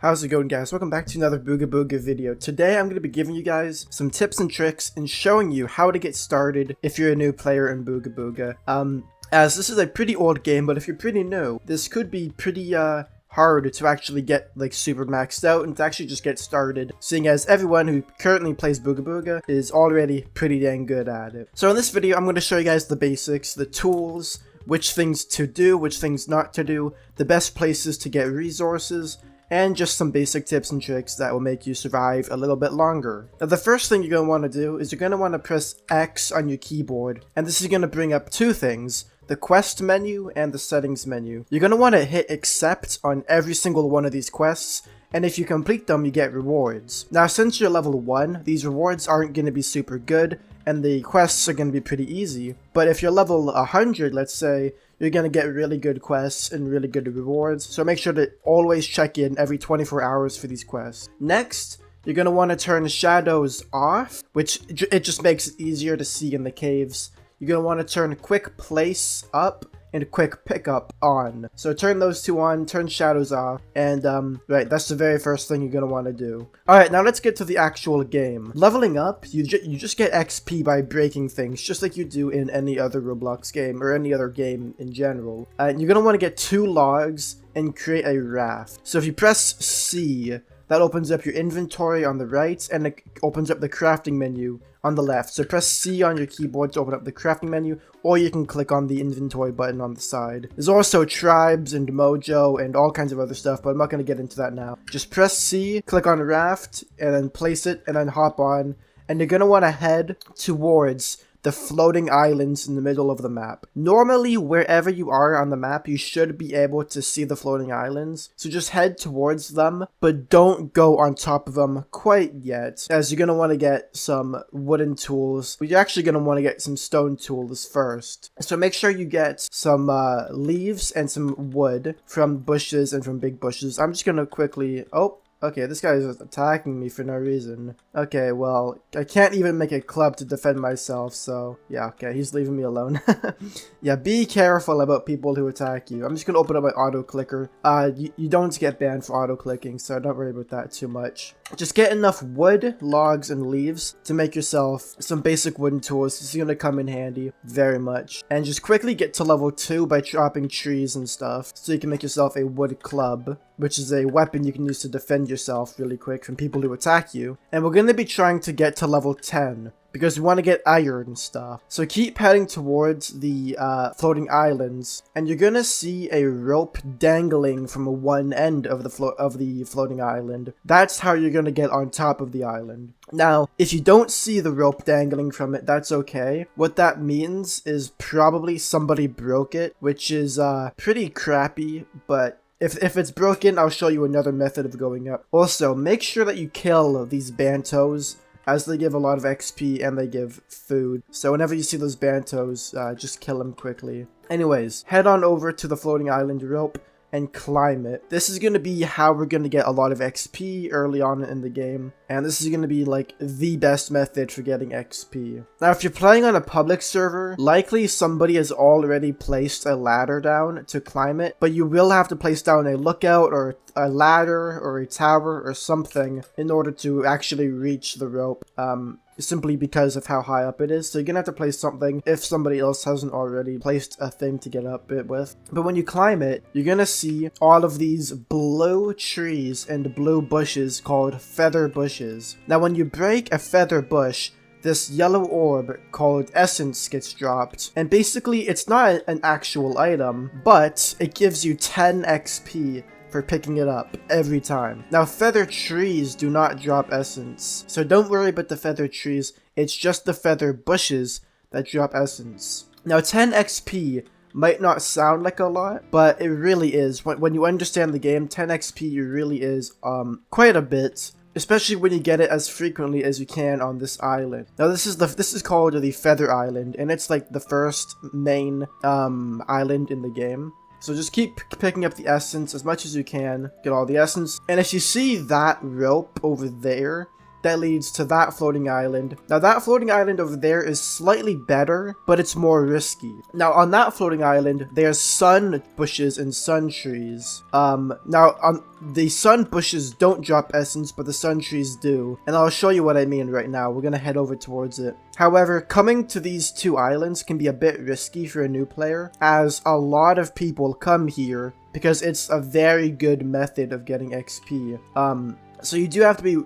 How's it going, guys? Welcome back to another Booga Booga video. Today I'm going to be giving you guys some tips and tricks and showing you how to get started if you're a new player in Booga Booga. As this is a pretty old game, but if you're pretty new, this could be pretty hard to actually get like super maxed out and to actually just get started, seeing as everyone who currently plays Booga Booga is already pretty dang good at it. So in this video I'm going to show you guys the basics, the tools, which things to do, which things not to do, the best places to get resources, and just some basic tips and tricks that will make you survive a little bit longer. Now the first thing you're going to want to do is you're going to want to press X on your keyboard, and this is going to bring up two things: the quest menu and the settings menu. You're going to want to hit accept on every single one of these quests, and if you complete them you get rewards. Now since you're level 1, these rewards aren't going to be super good, and the quests are going to be pretty easy. But if you're level 100, let's say, you're going to get really good quests and really good rewards, so make sure to always check in every 24 hours for these quests. Next, you're going to want to turn shadows off, which it just makes it easier to see in the caves. You're going to want to turn quick place up and quick pickup on. So turn those two on, turn shadows off, and right, that's the very first thing you're gonna want to do. Alright, now let's get to the actual game. Leveling up, you just get XP by breaking things, just like you do in any other Roblox game, or any other game in general. And you're gonna want to get 2 logs and create a raft. So if you press C, that opens up your inventory on the right, and it opens up the crafting menu on the left. So press C on your keyboard to open up the crafting menu, or you can click on the inventory button on the side. There's also tribes and mojo and all kinds of other stuff, but I'm not going to get into that now. Just press C, click on raft, and then place it, and then hop on, and you're going to want to head towards the floating islands in the middle of the map. Normally, wherever you are on the map, you should be able to see the floating islands, so just head towards them, but don't go on top of them quite yet, as you're going to want to get some wooden tools, but you're actually going to want to get some stone tools first. So make sure you get some leaves and some wood from bushes and from big bushes. I'm just going to quickly... Okay, this guy is attacking me for no reason. Okay, well, I can't even make a club to defend myself, so yeah, okay, he's leaving me alone. Yeah, be careful about people who attack you. I'm just gonna open up my auto clicker. You don't get banned for auto clicking, so don't worry about that too much. Just get enough wood, logs, and leaves to make yourself some basic wooden tools. This is gonna come in handy very much. And just quickly get to level 2 by chopping trees and stuff, so you can make yourself a wood club, which is a weapon you can use to defend yourself really quick from people who attack you. And we're going to be trying to get to level 10, because we want to get iron and stuff. So keep heading towards the floating islands, and you're going to see a rope dangling from one end of the floating island. That's how you're going to get on top of the island. Now, if you don't see the rope dangling from it, that's okay. What that means is probably somebody broke it, which is pretty crappy, but if it's broken, I'll show you another method of going up. Also, make sure that you kill these bantos, as they give a lot of XP and they give food. So whenever you see those bantos, just kill them quickly. Anyways, head on over to the floating island rope and climb it. This is going to be how we're going to get a lot of XP early on in the game, and this is going to be like the best method for getting XP. Now if you're playing on a public server, likely somebody has already placed a ladder down to climb it, but you will have to place down a lookout or a ladder or a tower or something in order to actually reach the rope. Simply because of how high up it is. So you're gonna have to place something if somebody else hasn't already placed a thing to get up it with. But when you climb it, you're gonna see all of these blue trees and blue bushes called feather bushes. Now when you break a feather bush, this yellow orb called essence gets dropped, and basically it's not an actual item, but it gives you 10 XP for picking it up every time. Now feather trees do not drop essence, so don't worry about the feather trees, it's just the feather bushes that drop essence. Now 10 XP might not sound like a lot, but it really is. When you understand the game, 10 XP really is quite a bit, especially when you get it as frequently as you can on this island. Now this is called the Feather Island, and it's like the first main island in the game. So just keep picking up the essence as much as you can, get all the essence. And if you see that rope over there, that leads to that floating island. Now that floating island over there is slightly better, but it's more risky. Now on that floating island, there's sun bushes and sun trees. Now on the sun bushes don't drop essence, but the sun trees do. And I'll show you what I mean right now. We're gonna head over towards it. However, coming to these two islands can be a bit risky for a new player, as a lot of people come here because it's a very good method of getting XP. So you do have to be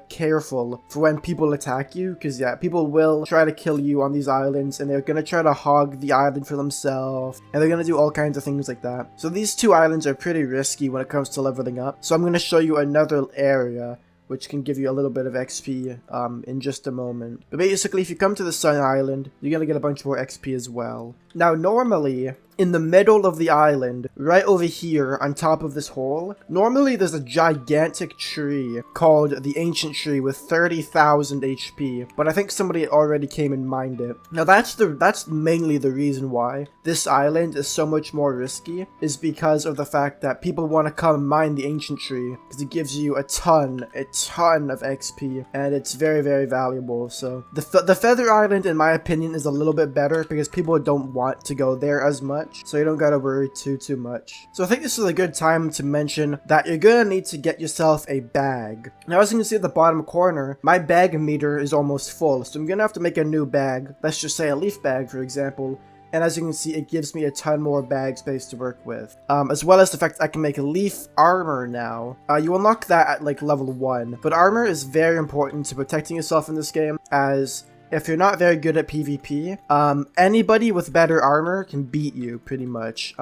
careful for when people attack you, because yeah, people will try to kill you on these islands, and they're going to try to hog the island for themselves, and they're going to do all kinds of things like that. So these two islands are pretty risky when it comes to leveling up. So I'm going to show you another area which can give you a little bit of XP in just a moment. But basically, if you come to the Sun Island, you're going to get a bunch more XP as well. Now, normally, in the middle of the island, right over here on top of this hole, normally there's a gigantic tree called the Ancient Tree with 30,000 HP, but I think somebody already came and mined it. Now that's mainly the reason why this island is so much more risky, is because of the fact that people want to come mine the Ancient Tree, because it gives you a ton of XP, and it's very, very valuable. So the Feather Island, in my opinion, is a little bit better because people don't want to go there as much. So you don't gotta worry too much. So I think this is a good time to mention that you're gonna need to get yourself a bag. Now, as you can see at the bottom corner, my bag meter is almost full, so I'm gonna have to make a new bag. Let's just say a leaf bag, for example. And as you can see, it gives me a ton more bag space to work with. As well as the fact I can make leaf armor now. You unlock that at like level 1. But armor is very important to protecting yourself in this game, as if you're not very good at PvP, anybody with better armor can beat you, pretty much.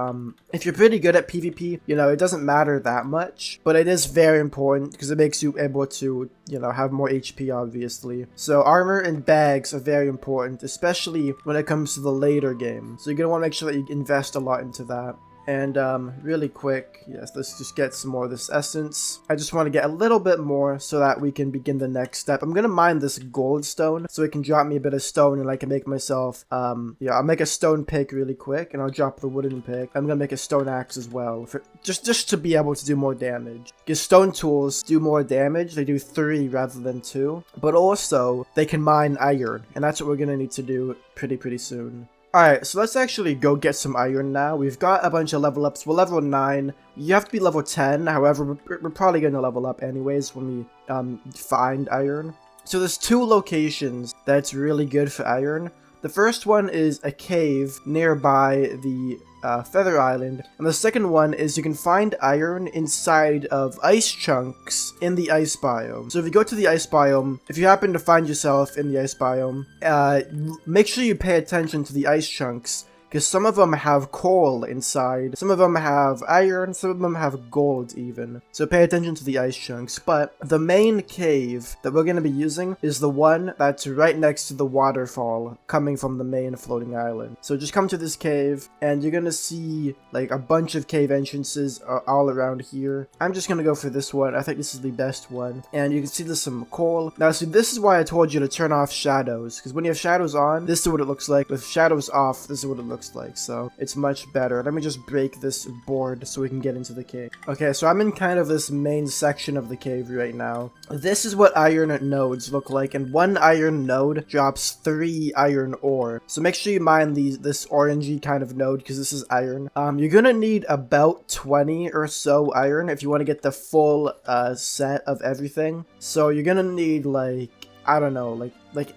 If you're pretty good at PvP, you know, it doesn't matter that much, but it is very important because it makes you able to, you know, have more HP, obviously. So armor and bags are very important, especially when it comes to the later game. So you're going to want to make sure that you invest a lot into that. And really quick, yes, let's just get some more of this essence. I just want to get a little bit more so that we can begin the next step. I'm going to mine this gold stone so it can drop me a bit of stone, and I can make myself, yeah, I'll make a stone pick really quick, and I'll drop the wooden pick. I'm going to make a stone axe as well, for just to be able to do more damage. Because stone tools do more damage. They do 3 rather than 2. But also, they can mine iron, and that's what we're going to need to do pretty soon. Alright, so let's actually go get some iron now. We've got a bunch of level ups. We're level 9. You have to be level 10. However, we're probably going to level up anyways when we find iron. So there's 2 locations that's really good for iron. The first one is a cave nearby the Feather Island, and the second one is you can find iron inside of ice chunks in the ice biome. So if you go to the ice biome, if you happen to find yourself in the ice biome, make sure you pay attention to the ice chunks, because some of them have coal inside, some of them have iron, some of them have gold even. So pay attention to the ice chunks. But the main cave that we're going to be using is the one that's right next to the waterfall coming from the main floating island. So just come to this cave, and you're going to see like a bunch of cave entrances all around here. I'm just going to go for this one. I think this is the best one. And you can see there's some coal. Now, see, this is why I told you to turn off shadows, because when you have shadows on, this is what it looks like. With shadows off, this is what it looks like, so it's much better. Let me just break this board so we can get into the cave. Okay, so I'm in kind of this main section of the cave right now. This is what iron nodes look like, and 1 iron node drops 3 iron ore. So make sure you mine this orangey kind of node, because this is iron. You're gonna need about 20 or so iron if you want to get the full set of everything. So you're gonna need like, I don't know, like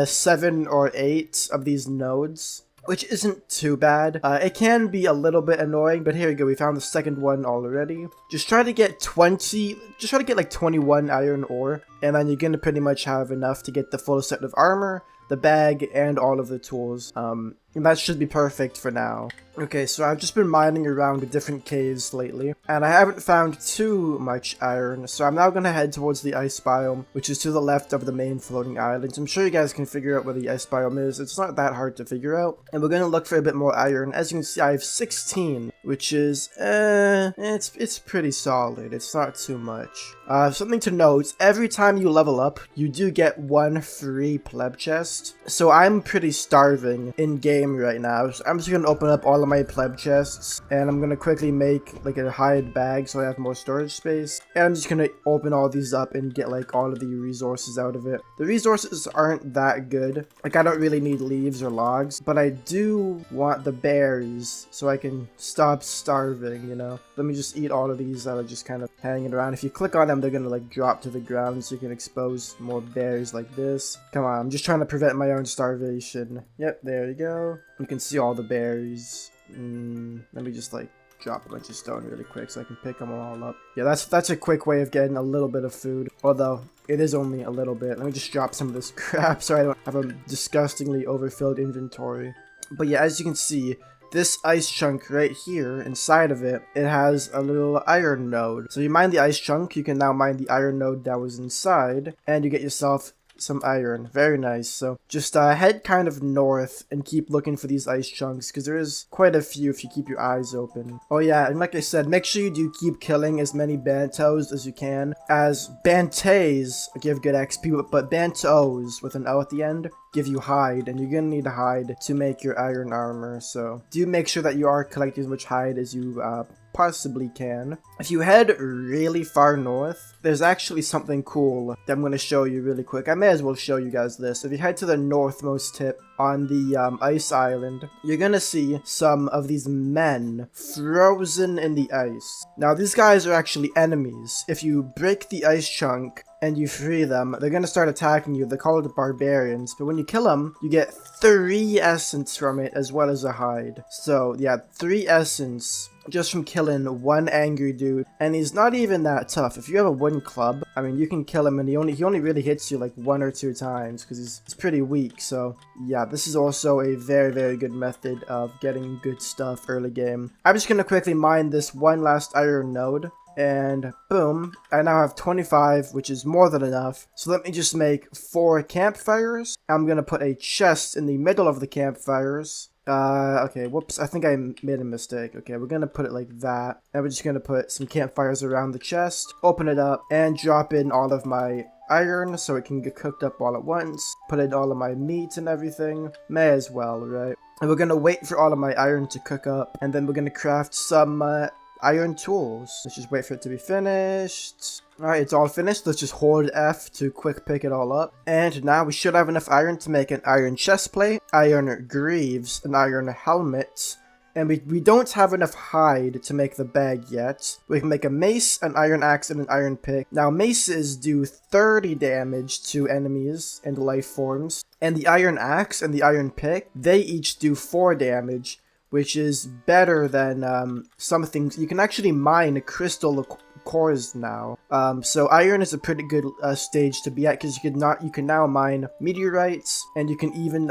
7 or 8 of these nodes, which isn't too bad. It can be a little bit annoying, but here we go. We found the second one already. Just try to get like 21 iron ore, and then you're gonna pretty much have enough to get the full set of armor, the bag, and all of the tools. And that should be perfect for now. Okay, so I've just been mining around different caves lately, and I haven't found too much iron, so I'm now going to head towards the ice biome, which is to the left of the main floating island. I'm sure you guys can figure out where the ice biome is. It's not that hard to figure out, and we're going to look for a bit more iron. As you can see, I have 16, which is, it's pretty solid. It's not too much. Something to note, every time you level up, you do get 1 free pleb chest, so I'm pretty starving in game game right now. So I'm just gonna open up all of my pleb chests, and I'm gonna quickly make like a hide bag so I have more storage space. And I'm just gonna open all these up and get like all of the resources out of it. The resources aren't that good. Like I don't really need leaves or logs, but I do want the berries so I can stop starving, you know. Let me just eat all of these that are just kind of hanging around. If you click on them, they're gonna like drop to the ground so you can expose more berries like this. Come on, I'm just trying to prevent my own starvation. Yep, there you go. You can see all the berries. Let me just like drop a bunch of stone really quick so I can pick them all up. Yeah, that's a quick way of getting a little bit of food, although it is only a little bit. Let me just drop some of this crap so I don't have a disgustingly overfilled inventory. But yeah, as you can see, this ice chunk right here, inside of it, it has a little iron node. So you mine the ice chunk, you can now mine the iron node that was inside, and you get yourself some iron. Very nice. So just head kind of north and keep looking for these ice chunks, because there is quite a few if you keep your eyes open. Oh yeah, and like I said, make sure you do keep killing as many bantos as you can, as bantays give good XP, but bantos with an O at the end give you hide, and you're gonna need hide to make your iron armor. So do make sure that you are collecting as much hide as you possibly can. If you head really far north, there's actually something cool that I'm going to show you really quick. I may as well show you guys this. If you head to the northmost tip on the ice island, you're going to see some of these men frozen in the ice. Now these guys are actually enemies. If you break the ice chunk and you free them, they're going to start attacking you. They're called barbarians, but when you kill them, you get 3 essence from it as well as a hide. So yeah, 3 essence just from killing one angry dude, and he's not even that tough. If you have a wooden club, I mean, you can kill him, and he only really hits you like 1 or 2 times because he's pretty weak. So yeah, this is also a very good method of getting good stuff early game. I'm just gonna quickly mine this one last iron node, and boom, I now have 25, which is more than enough. So let me just make 4 campfires. I'm gonna put a chest in the middle of the campfires. Okay, whoops, I think I made a mistake. Okay, we're gonna put it like that, and we're just gonna put some campfires around the chest, open it up, and drop in all of my iron so it can get cooked up all at once. Put in all of my meat and everything. May as well, right? And we're gonna wait for all of my iron to cook up, and then we're gonna craft some iron tools. Let's just wait for it to be finished. Alright, it's all finished. Let's just hold F to quick pick it all up. And now we should have enough iron to make an iron chestplate, iron greaves, an iron helmet, and we don't have enough hide to make the bag yet. We can make a mace, an iron axe, and an iron pick. Now maces do 30 damage to enemies and life forms, and the iron axe and the iron pick, they each do 4 damage, which is better than some things. You can actually mine crystal cores now. So iron is a pretty good stage to be at, because you can now mine meteorites, and you can even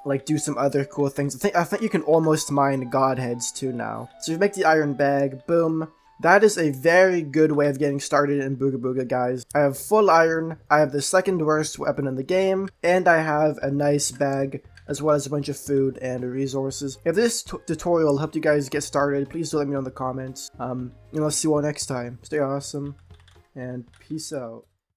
like do some other cool things. I think you can almost mine godheads too now. So you make the iron bag, boom. That is a very good way of getting started in Booga Booga, guys. I have full iron, I have the second worst weapon in the game, and I have a nice bag, as well as a bunch of food and resources. If this tutorial helped you guys get started, please do let me know in the comments. And I'll see you all next time. Stay awesome, and peace out.